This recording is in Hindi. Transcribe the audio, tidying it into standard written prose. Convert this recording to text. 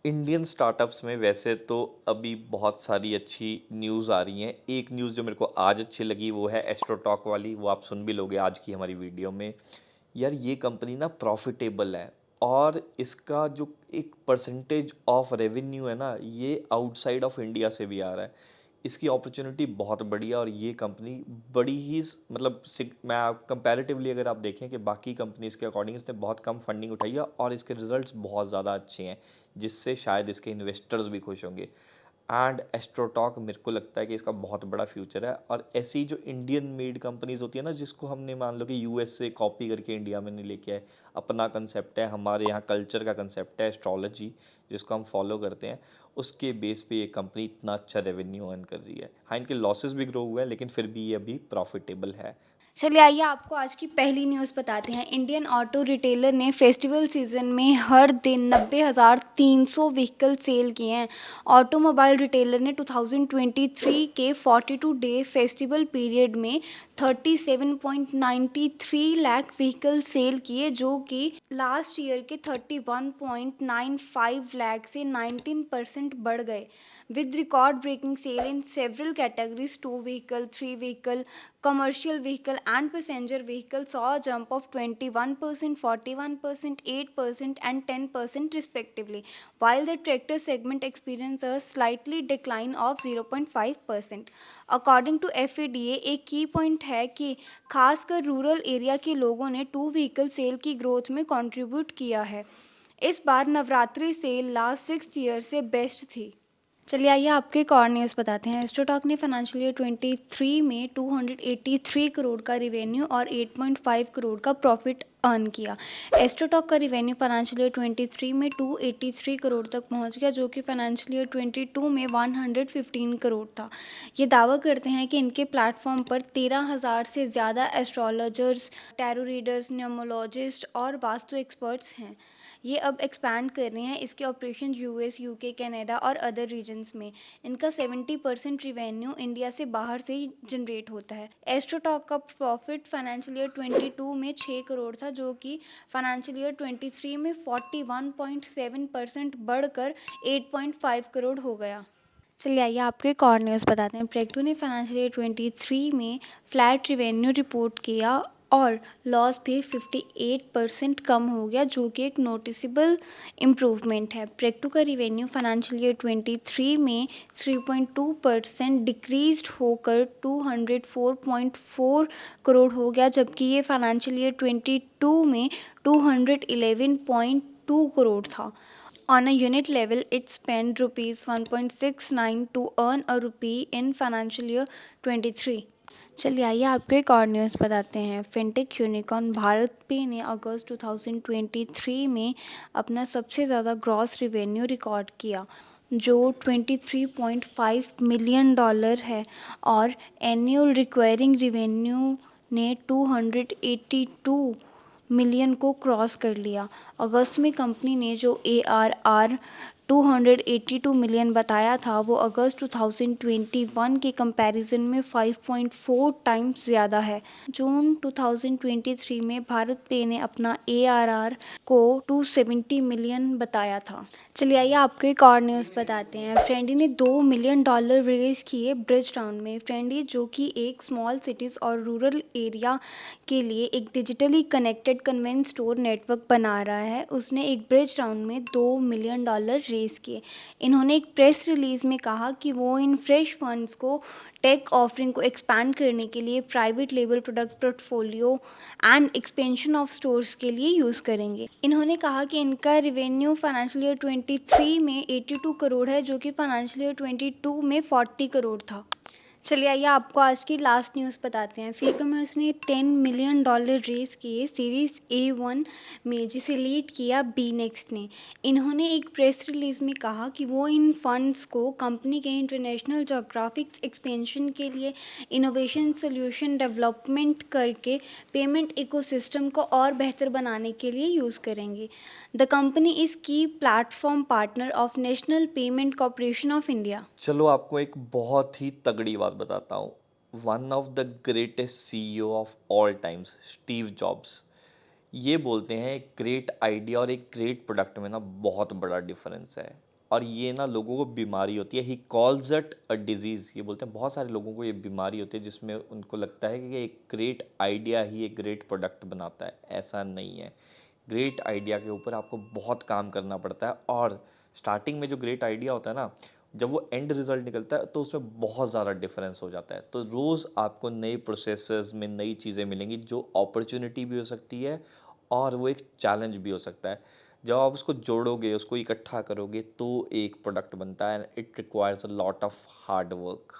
इंडियन स्टार्टअप्स में वैसे तो अभी बहुत सारी अच्छी न्यूज़ आ रही हैं। एक न्यूज़ जो मेरे को आज अच्छी लगी वो है एस्ट्रोटॉक वाली, वो आप सुन भी लोगे आज की हमारी वीडियो में। यार ये कंपनी ना प्रॉफिटेबल है, और इसका जो एक परसेंटेज ऑफ रेवेन्यू है ना, ये आउटसाइड ऑफ इंडिया से भी आ रहा है। इसकी अपॉर्चुनिटी बहुत बड़ी है, और ये कंपनी बड़ी ही मतलब मैं कंपैरेटिवली अगर आप देखें कि बाकी कंपनीज के अकॉर्डिंग इसने बहुत कम फंडिंग उठाई है, और इसके रिजल्ट्स बहुत ज़्यादा अच्छे हैं, जिससे शायद इसके इन्वेस्टर्स भी खुश होंगे। एंड एस्ट्रोटॉक मेरे को लगता है कि इसका बहुत बड़ा फ्यूचर है। और ऐसी जो इंडियन मेड कंपनीज होती है ना, जिसको हमने मान लो कि यूएस से कॉपी करके इंडिया में नहीं लेके आए, अपना कंसेप्ट है, हमारे यहाँ कल्चर का कंसेप्ट है एस्ट्रोलॉजी, जिसको हम फॉलो करते हैं, उसके बेस पे ये कंपनी इतना अच्छा रेवेन्यू अर्न कर रही है। हाँ, इनके लॉसेस भी ग्रो हुए हैं, लेकिन फिर भी ये अभी प्रॉफिटेबल है। चलिए आइए आपको आज की पहली न्यूज़ बताते हैं। इंडियन ऑटो रिटेलर ने फेस्टिवल सीजन में हर दिन 90,300 व्हीकल सेल किए हैं। ऑटोमोबाइल रिटेलर ने 2023 के 42 डे फेस्टिवल पीरियड में 37.93 लाख व्हीकल सेल किए, जो कि लास्ट ईयर के 31.95 लाख से 19% बढ़ गए। With record breaking sale in several categories, 2 vehicle, 3 vehicle, commercial vehicle and passenger vehicle saw a jump of 21%, 41%, 8% and 10% respectively, while the tractor segment experienced a slightly decline of 0.5%. According to FADA, एक की पॉइंट है कि खासकर रूरल एरिया के लोगों ने 2 व्हीकल सेल की ग्रोथ में कंट्रीब्यूट किया है। इस बार नवरात्रि सेल लास्ट 6 ईयर से बेस्ट थी। चलिए आइए आपके एक और न्यूज़ बताते हैं। एस्ट्रोटॉक ने फाइनेंशियल ईयर 23 में 283 करोड़ का रिवेन्यू और 8.5 करोड़ का प्रॉफिट अर्न किया। एस्ट्रोटॉक का रिवेन्यू फाइनेंशियल ईयर 23 में 283 करोड़ तक पहुंच गया, जो कि फाइनेंशियल ईयर 22 में 115 करोड़ था। ये दावा करते हैं कि इनके प्लेटफॉर्म पर 13,000 से ज़्यादा एस्ट्रोलॉजर्स, टैरो रीडर्स, न्यूमोलॉजिस्ट और वास्तु एक्सपर्ट्स हैं। ये अब एक्सपैंड कर रहे हैं इसके ऑपरेशन यूएस, यूके, कनाडा और अदर रीजन्स में। इनका 70% रिवेन्यू इंडिया से बाहर से ही जनरेट होता है। एस्ट्रोटॉक का प्रॉफिट फाइनेंशियल ईयर 22 में 6 करोड़ था, जो कि फाइनेंशियल ईयर 23 में 41.7% बढ़कर 8.5 करोड़ हो गया। चलिए आइए आपको एक और न्यूज़ बताते हैं। प्रेक्टो ने फाइनेंशियल ईयर 23 में फ्लैट रिवेन्यू रिपोर्ट किया और लॉस भी 58% कम हो गया, जो कि एक नोटिसेबल इम्प्रूवमेंट है। प्रेक्टो का रिवेन्यू फाइनेंशियल ईयर 23 में 3.2% डिक्रीज्ड होकर 204.4 करोड़ हो गया, जबकि ये फाइनेंशियल ईयर 22 में 211.2 करोड़ था। On a unit level, it spent rupees 1.69 to earn a rupee in financial year 23. चलिए आइए आपको एक और न्यूज़ बताते हैं। फिनटेक यूनिकॉर्न भारत पे ने अगस्त 2023 में अपना सबसे ज़्यादा ग्रॉस रिवेन्यू रिकॉर्ड किया, जो $23.5 मिलियन है, और एनुअल रिक्वायरिंग रिवेन्यू ने 282 मिलियन को क्रॉस कर लिया। अगस्त में कंपनी ने जो ARR 282 मिलियन बताया था, वो अगस्त 2021 के कंपैरिजन में 5.4 टाइम्स ज़्यादा है। जून 2023 में भारत पे ने अपना ARR को 270 मिलियन बताया था। चलिए आइए आपको एक और न्यूज़ बताते हैं। फ्रेंडी ने $2 मिलियन रेज किए ब्रिज राउंड में। फ्रेंडी, जो कि एक स्मॉल सिटीज़ और रूरल एरिया के लिए एक digitally connected convenience store network बना रहा है, उसने एक ब्रिज राउंड में $2 मिलियन रेज किए। इन्होंने एक प्रेस रिलीज में कहा कि वो इन फ्रेश फंड्स को टेक ऑफरिंग को एक्सपैंड करने के लिए, private label product portfolio and expansion of stores के लिए यूज़ करेंगे। इन्होंने कहा कि इनका रिवेन्यू फाइनेंशियल ईयर 23 में 82 करोड़ है, जो कि फाइनेंशियल ईयर 22 में 40 करोड़ था। चलिए आइए आपको आज की लास्ट न्यूज़ बताते हैं। फीकॉमर्स ने $10 मिलियन रेज किए सीरीज A1 में, जिसे लीड किया बी नेक्स्ट ने। इन्होंने एक प्रेस रिलीज में कहा कि वो इन फंड्स को कंपनी के इंटरनेशनल जोग्राफिक्स एक्सपेंशन के लिए इनोवेशन सोल्यूशन डेवलपमेंट करके पेमेंट इकोसिस्टम को और बेहतर बनाने के लिए यूज़ करेंगे। द कंपनी इज़ की platform partner of national payment corporation of India. चलो आपको एक बहुत ही तगड़ी बात बताता हूँ। One of the greatest CEO of all times, Steve jobs, ये बोलते हैं एक ग्रेट आइडिया और एक ग्रेट प्रोडक्ट में ना बहुत बड़ा डिफरेंस है। और ये ना लोगों को बीमारी होती है, he calls it a disease. ये बोलते हैं बहुत सारे लोगों को ये बीमारी होती है जिसमें उनको लगता है कि एक ग्रेट आइडिया ही एक ग्रेट प्रोडक्ट बनाता है। ऐसा नहीं है। ग्रेट आइडिया के ऊपर आपको बहुत काम करना पड़ता है, और स्टार्टिंग में जो ग्रेट आइडिया होता है ना, जब वो एंड रिजल्ट निकलता है तो उसमें बहुत ज़्यादा डिफरेंस हो जाता है। तो रोज़ आपको नए प्रोसेसेस में नई चीज़ें मिलेंगी जो अपॉर्चुनिटी भी हो सकती है और वो एक चैलेंज भी हो सकता है। जब आप उसको जोड़ोगे, उसको इकट्ठा करोगे, तो एक प्रोडक्ट बनता है। It requires a lot of hard work.